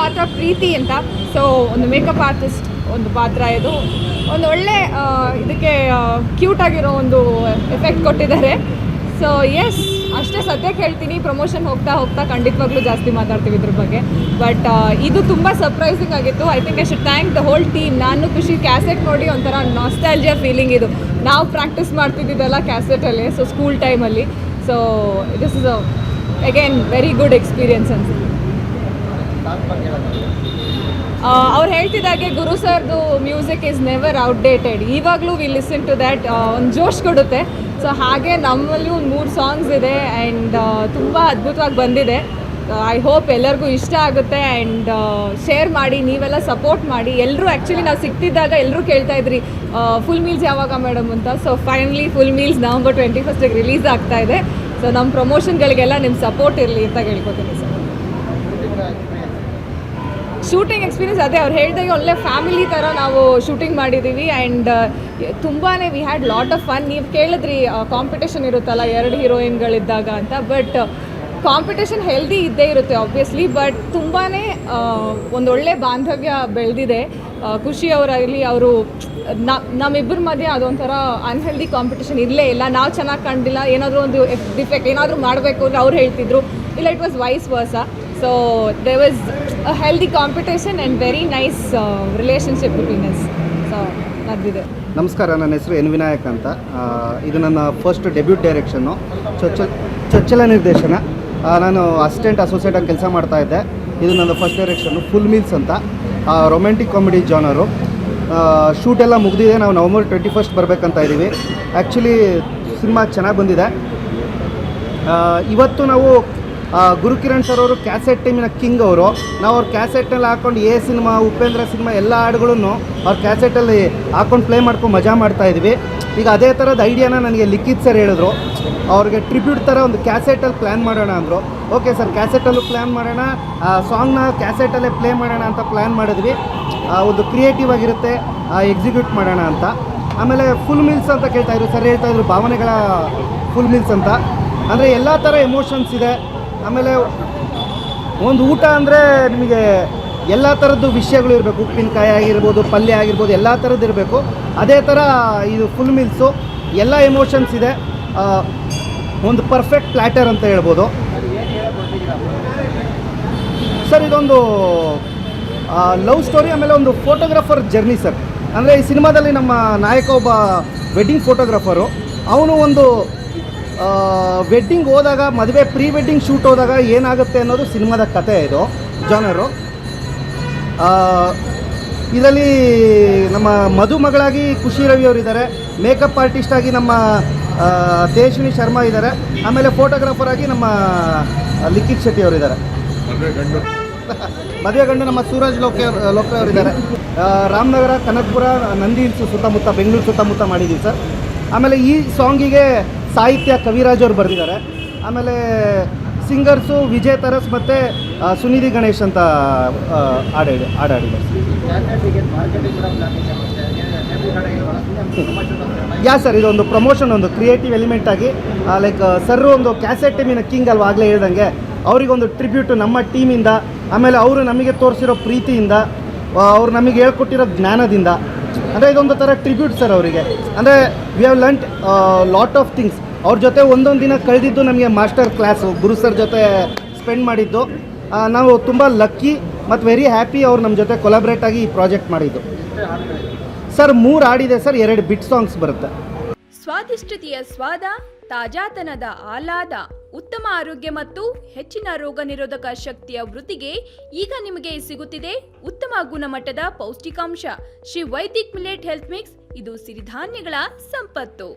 ಪಾತ್ರ ಪ್ರೀತಿ ಅಂತ. ಸೊ ಒಂದು ಮೇಕಪ್ ಆರ್ಟಿಸ್ಟ್ ಒಂದು ಪಾತ್ರ ಇದು. ಒಂದು ಒಳ್ಳೆ ಇದಕ್ಕೆ ಕ್ಯೂಟ್ ಆಗಿರೋ ಒಂದು ಎಫೆಕ್ಟ್ ಕೊಟ್ಟಿದ್ದಾರೆ. ಸೊ ಎಸ್, ಅಷ್ಟೇ ಸದ್ಯಕ್ಕೆ ಹೇಳ್ತೀನಿ. ಪ್ರಮೋಷನ್ ಹೋಗ್ತಾ ಹೋಗ್ತಾ ಖಂಡಿತವಾಗ್ಲೂ ಜಾಸ್ತಿ ಮಾತಾಡ್ತೀವಿ ಇದ್ರ ಬಗ್ಗೆ. ಬಟ್ ಇದು ತುಂಬ ಸರ್ಪ್ರೈಸಿಂಗ್ ಆಗಿತ್ತು. I think I should thank the whole team. ನಾನು ಖುಷಿ ಕ್ಯಾಸೆಟ್ ನೋಡಿ ಒಂಥರ ನಾಸ್ಟಾಲ್ಜಿಯಾ ಫೀಲಿಂಗ್ ಇದು. ನಾವು ಪ್ರಾಕ್ಟೀಸ್ ಮಾಡ್ತಿದ್ದಿದ್ದೆಲ್ಲ ಕ್ಯಾಸೆಟಲ್ಲಿ, ಸೊ ಸ್ಕೂಲ್ ಟೈಮಲ್ಲಿ. So this is again very good experience ಅನ್ಸುತ್ತೆ. ಅವ್ರು ಹೇಳ್ತಿದ್ದಾಗೆ ಗುರು ಸರ್ದು ಮ್ಯೂಸಿಕ್ ಈಸ್ ನೆವರ್ ಔಟ್ಡೇಟೆಡ್. ಇವಾಗಲೂ ವಿ ಲಿಸನ್ ಟು ದ್ಯಾಟ್. ಒಂದು ಜೋಶ್ ಕೊಡುತ್ತೆ. ಸೊ ಹಾಗೆ ನಮ್ಮಲ್ಲಿ ಒಂದು 3 ಸಾಂಗ್ಸ್ ಇದೆ ಆ್ಯಂಡ್ ತುಂಬ ಅದ್ಭುತವಾಗಿ ಬಂದಿದೆ. ಐ ಹೋಪ್ ಎಲ್ಲರಿಗೂ ಇಷ್ಟ ಆಗುತ್ತೆ ಆ್ಯಂಡ್ ಶೇರ್ ಮಾಡಿ, ನೀವೆಲ್ಲ ಸಪೋರ್ಟ್ ಮಾಡಿ. ಎಲ್ಲರೂ ಆ್ಯಕ್ಚುಲಿ ನಾವು ಸಿಗ್ತಿದ್ದಾಗ ಎಲ್ಲರೂ ಕೇಳ್ತಾ ಇದ್ರಿ ಫುಲ್ ಮೀಲ್ಸ್ ಯಾವಾಗ ಮೇಡಮ್ ಅಂತ. So finally full meals November 21st release ಆಗ್ತಾ ಇದೆ. ಸೊ ನಮ್ಮ ಪ್ರಮೋಷನ್ಗಳಿಗೆಲ್ಲ ನಿಮ್ಮ ಸಪೋರ್ಟ್ ಇರಲಿ ಅಂತ ಕೇಳ್ಕೊತೀನಿ ಸರ್. ಶೂಟಿಂಗ್ ಎಕ್ಸ್ಪೀರಿಯನ್ಸ್ ಅದೇ ಅವ್ರು ಹೇಳಿದಾಗೆ ಒಳ್ಳೆ ಫ್ಯಾಮಿಲಿ ಥರ ನಾವು ಶೂಟಿಂಗ್ ಮಾಡಿದ್ದೀವಿ ಆ್ಯಂಡ್ ತುಂಬಾ we had lot of fun. ನೀವು ಕೇಳಿದ್ರಿ ಕಾಂಪಿಟೇಷನ್ ಇರುತ್ತಲ್ಲ 2 ಹೀರೋಯಿನ್ಗಳಿದ್ದಾಗ ಅಂತ. ಬಟ್ ಕಾಂಪಿಟೇಷನ್ ಹೆಲ್ದಿ ಇದ್ದೇ ಇರುತ್ತೆ ಆಬ್ವಿಯಸ್ಲಿ. ಬಟ್ ತುಂಬಾ ಒಂದೊಳ್ಳೆ ಬಾಂಧವ್ಯ ಬೆಳೆದಿದೆ. ಖುಷಿ ಅವರಾಗಲಿ, ಅವರು ನಮ್ಮಿಬ್ಬರ ಮಧ್ಯೆ ಅದೊಂಥರ ಅನ್ಹೆಲ್ದಿ ಕಾಂಪಿಟೇಷನ್ ಇರಲೇ ಇಲ್ಲ. ನಾವು ಚೆನ್ನಾಗಿ ಕಂಡಿಲ್ಲ, ಏನಾದರೂ ಒಂದು ಡಿಫೆಕ್ಟ್ ಏನಾದರೂ ಮಾಡಬೇಕು ಅಂದರೆ ಅವ್ರು ಹೇಳ್ತಿದ್ರು, ಇಲ್ಲ ಇಟ್ ವಾಸ್ ವೈಸ್ ವರ್ಸ. So there was a healthy competition and very nice relationship between us. So ನಡೆದಿದೆ. ನಮಸ್ಕಾರ, ನನ್ನ ಹೆಸರು ಎನ್ ವಿನಾಯಕ್ ಅಂತ. ಇದು ನನ್ನ ಫಸ್ಟ್ ಡೆಬ್ಯೂಟ್ ಡೈರೆಕ್ಷನ್ನು, ಚೊಚ್ಚಲ ನಿರ್ದೇಶನ. ನಾನು ಅಸಿಸ್ಟೆಂಟ್ ಅಸೋಸಿಯೇಟ್ ಆಗಿ ಕೆಲಸ ಮಾಡ್ತಾಯಿದ್ದೆ. ಇದು ನನ್ನ ಫಸ್ಟ್ ಡೈರೆಕ್ಷನ್ನು, ಫುಲ್ ಮೀಲ್ಸ್ ಅಂತ. Romantic comedy genre. ಶೂಟೆಲ್ಲ ಮುಗಿದಿದೆ. ನಾವು ನವಂಬರ್ 21st ಬರಬೇಕಂತ ಇದ್ದೀವಿ. ಆ್ಯಕ್ಚುಲಿ ಸಿನಿಮಾ ಚೆನ್ನಾಗಿ ಬಂದಿದೆ. ಇವತ್ತು ನಾವು ಗುರುಕಿರಣ್ ಸರ್ ಅವರು ಕ್ಯಾಸೆಟ್ ಟೈಮಿನ ಕಿಂಗ್ ಅವರು. ನಾವು ಅವ್ರ ಕ್ಯಾಸೆಟ್ನಲ್ಲಿ ಹಾಕ್ಕೊಂಡು ಸಿನಿಮಾ, ಉಪೇಂದ್ರ ಸಿನಿಮಾ ಎಲ್ಲ ಹಾಡುಗಳನ್ನು ಅವ್ರ ಕ್ಯಾಸೆಟಲ್ಲಿ ಹಾಕ್ಕೊಂಡು ಪ್ಲೇ ಮಾಡ್ಕೊಂಡು ಮಜಾ ಮಾಡ್ತಾಯಿದ್ವಿ. ಈಗ ಅದೇ ಥರದ ಐಡಿಯಾನ ನನಗೆ ಲಿಖಿತ್ ಸರ್ ಹೇಳಿದ್ರು. ಅವ್ರಿಗೆ ಟ್ರಿಬ್ಯೂಟ್ ಥರ ಒಂದು ಕ್ಯಾಸೆಟಲ್ಲಿ ಪ್ಲ್ಯಾನ್ ಮಾಡೋಣ ಅಂದರು. ಓಕೆ ಸರ್, ಕ್ಯಾಸೆಟಲ್ಲೂ ಪ್ಲ್ಯಾನ್ ಮಾಡೋಣ, ಸಾಂಗ್ನ ಕ್ಯಾಸೆಟಲ್ಲೇ ಪ್ಲೇ ಮಾಡೋಣ ಅಂತ ಪ್ಲ್ಯಾನ್ ಮಾಡಿದ್ವಿ. ಒಂದು ಕ್ರಿಯೇಟಿವ್ ಆಗಿರುತ್ತೆ, ಎಕ್ಸಿಕ್ಯೂಟ್ ಮಾಡೋಣ ಅಂತ. ಆಮೇಲೆ ಫುಲ್ ಮೀಲ್ಸ್ ಅಂತ ಕೇಳ್ತಾಯಿದ್ರು ಸರ್. ಹೇಳ್ತಾಯಿದ್ರು ಭಾವನೆಗಳ ಫುಲ್ ಮೀಲ್ಸ್ ಅಂತ. ಅಂದರೆ ಎಲ್ಲ ಥರ ಎಮೋಷನ್ಸ್ ಇದೆ. ಆಮೇಲೆ ಒಂದು ಊಟ ಅಂದರೆ ನಿಮಗೆ ಎಲ್ಲ ಥರದ್ದು ವಿಷಯಗಳು ಇರಬೇಕು. ಉಪ್ಪಿನಕಾಯಿ ಆಗಿರ್ಬೋದು, ಪಲ್ಯ ಆಗಿರ್ಬೋದು, ಎಲ್ಲ ಥರದ್ದು ಇರಬೇಕು. ಅದೇ ಥರ ಇದು ಫುಲ್ ಮೀಲ್ಸು. ಎಲ್ಲ ಎಮೋಷನ್ಸ್ ಇದೆ. ಒಂದು ಪರ್ಫೆಕ್ಟ್ ಪ್ಲ್ಯಾಟರ್ ಅಂತ ಹೇಳ್ಬೋದು ಸರ್. ಇದೊಂದು ಲವ್ ಸ್ಟೋರಿ, ಆಮೇಲೆ ಒಂದು ಫೋಟೋಗ್ರಾಫರ್ ಜರ್ನಿ ಸರ್. ಅಂದರೆ ಈ ಸಿನಿಮಾದಲ್ಲಿ ನಮ್ಮ ನಾಯಕ ಒಬ್ಬ ವೆಡ್ಡಿಂಗ್ ಫೋಟೋಗ್ರಾಫರು. ಅವನು ಒಂದು ವೆಡ್ಡಿಂಗ್ ಹೋದಾಗ, ಮದುವೆ ಪ್ರೀ ವೆಡ್ಡಿಂಗ್ ಶೂಟ್ ಹೋದಾಗ ಏನಾಗುತ್ತೆ ಅನ್ನೋದು ಸಿನಿಮಾದ ಕತೆ. ಇದು ಜಾನರು. ಇದರಲ್ಲಿ ನಮ್ಮ ಮದುಮಗಳಾಗಿ ಖುಷಿ ರವಿ ಅವರು ಇದ್ದಾರೆ. ಮೇಕಪ್ ಆರ್ಟಿಸ್ಟ್ ಆಗಿ ನಮ್ಮ ತೇಜಸ್ವಿನಿ ಶರ್ಮಾ ಇದ್ದಾರೆ. ಆಮೇಲೆ ಫೋಟೋಗ್ರಾಫರ್ ಆಗಿ ನಮ್ಮ ಲಿಖಿತ್ ಶೆಟ್ಟಿ ಅವರಿದ್ದಾರೆ. ಮದುವೆ ಗಂಡು ನಮ್ಮ ಸೂರಜ್ ಲೋಕ್ರೆ ಅವರಿದ್ದಾರೆ. ರಾಮನಗರ, ಕನಕಪುರ, ನಂದಿ ಹಿಲ್ಸು ಸುತ್ತಮುತ್ತ, ಬೆಂಗಳೂರು ಸುತ್ತಮುತ್ತ ಮಾಡಿದ್ದೀವಿ ಸರ್. ಆಮೇಲೆ ಈ ಸಾಂಗಿಗೆ ಸಾಹಿತ್ಯ ಕವಿರಾಜ್ ಅವರು ಬರೆದಿದ್ದಾರೆ. ಆಮೇಲೆ ಸಿಂಗರ್ಸು ವಿಜಯ್ ತರಸ್ ಮತ್ತು ಸುನಿಧಿ ಗಣೇಶ್ ಅಂತ ಹಾಡಾಡಿದ್ದಾರೆ. ಯಾ ಸರ್, ಇದೊಂದು ಪ್ರಮೋಷನ್, ಒಂದು ಕ್ರಿಯೇಟಿವ್ ಎಲಿಮೆಂಟ್ ಆಗಿ ಲೈಕ್ ಸರ್ ಒಂದು ಕ್ಯಾಸೆಟ್ ಟೀಮಿನ ಕಿಂಗ್ ಅಲ್ವಾ, ಆಗಲೇ ಹೇಳ್ದಂಗೆ ಅವರಿಗೊಂದು ಟ್ರಿಬ್ಯೂಟು ನಮ್ಮ ಟೀಮಿಂದ. ಆಮೇಲೆ ಅವರು ನಮಗೆ ತೋರಿಸಿರೋ ಪ್ರೀತಿಯಿಂದ, ಅವರು ನಮಗೆ ಹೇಳ್ಕೊಟ್ಟಿರೋ ಜ್ಞಾನದಿಂದ. ಅಂದರೆ ಇದೊಂದು ಥರ ಟ್ರಿಬ್ಯೂಟ್ ಸರ್ ಅವರಿಗೆ. ಅಂದರೆ we have learned lot of things. ಅವ್ರ ಜೊತೆ ಒಂದೊಂದು ದಿನ ಕಳೆದಿದ್ದು ನಮಗೆ ಮಾಸ್ಟರ್ ಕ್ಲಾಸು, ಗುರು ಸರ್ ಜೊತೆ ಸ್ಪೆಂಡ್ ಮಾಡಿದ್ದು. ನಾವು ತುಂಬ ಲಕ್ಕಿ ಮತ್ತು ವೆರಿ ಹ್ಯಾಪಿ ಅವ್ರು ನಮ್ಮ ಜೊತೆ ಕೊಲಾಬ್ರೇಟ್ ಆಗಿ ಈ ಪ್ರಾಜೆಕ್ಟ್ ಮಾಡಿದ್ದು ಸರ್. 3 ಹಾಡಿದೆ ಸರ್, 2 ಬಿಟ್ ಸಾಂಗ್ಸ್ ಬರುತ್ತೆ. ಸ್ವಾದಿಷ್ಟತೆಯ ಸ್ವಾದ, ತಾಜಾತನದ ಆಹ್ಲಾದ, ಉತ್ತಮ ಆರೋಗ್ಯ ಮತ್ತು ಹೆಚ್ಚಿನ ರೋಗ ನಿರೋಧಕ ಶಕ್ತಿಯ ವೃದ್ಧಿಗೆ ಈಗ ನಿಮಗೆ ಸಿಗುತ್ತಿದೆ ಉತ್ತಮ ಗುಣಮಟ್ಟದ ಪೌಷ್ಟಿಕಾಂಶ. Shri Vaidik millet health mix. ಇದು ಸಿರಿಧಾನ್ಯಗಳ ಸಂಪತ್ತು.